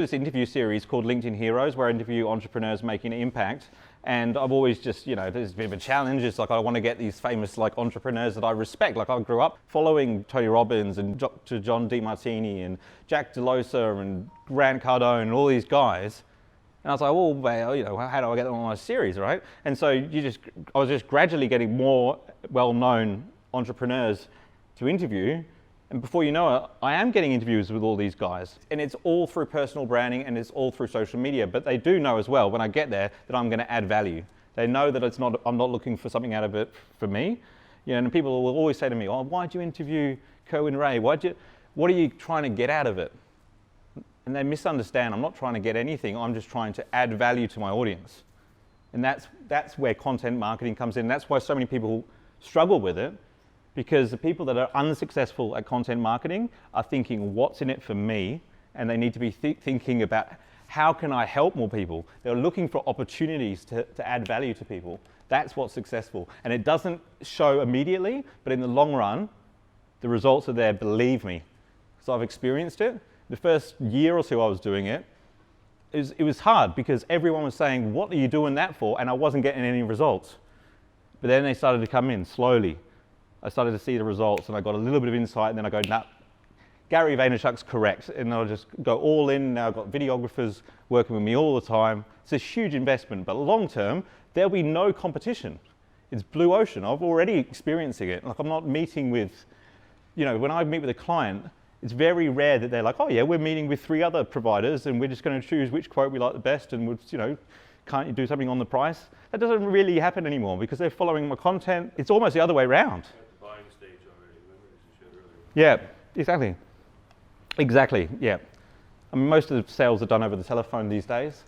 This interview series called LinkedIn Heroes, where I interview entrepreneurs making an impact. And I've always just, there's a bit of a challenge. It's like I want to get these famous entrepreneurs that I respect. Like I grew up following Tony Robbins and Dr. John DeMartini and Jack DeLosa and Grant Cardone and all these guys. And I was like, well, how do I get them on my series, right? And so I was just gradually getting more well-known entrepreneurs to interview. And before you know it, I am getting interviews with all these guys. And it's all through personal branding and it's all through social media. But they do know as well, when I get there, that I'm going to add value. They know that I'm not looking for something out of it for me. And people will always say to me, oh, why'd you interview Kerwin Rae? What are you trying to get out of it? And they misunderstand. I'm not trying to get anything. I'm just trying to add value to my audience. And that's where content marketing comes in. That's why so many people struggle with it. Because the people that are unsuccessful at content marketing are thinking, what's in it for me? And they need to be thinking about, how can I help more people? They're looking for opportunities to add value to people. That's what's successful. And it doesn't show immediately, but in the long run, the results are there, believe me. So I've experienced it. The first year or two I was doing it, it was hard because everyone was saying, what are you doing that for? And I wasn't getting any results. But then they started to come in slowly. I started to see the results and I got a little bit of insight, and then I go, nah, Gary Vaynerchuk's correct. And I'll just go all in. Now I've got videographers working with me all the time. It's a huge investment, but long term, there'll be no competition. It's blue ocean. I'm already experiencing it. Like I'm not meeting with, when I meet with a client, it's very rare that they're like, oh yeah, we're meeting with 3 other providers and we're just going to choose which quote we like the best and can't you do something on the price? That doesn't really happen anymore because they're following my content. It's almost the other way around. Buying stage already, remember as you showed earlier. Yeah, exactly, yeah. I mean, most of the sales are done over the telephone these days.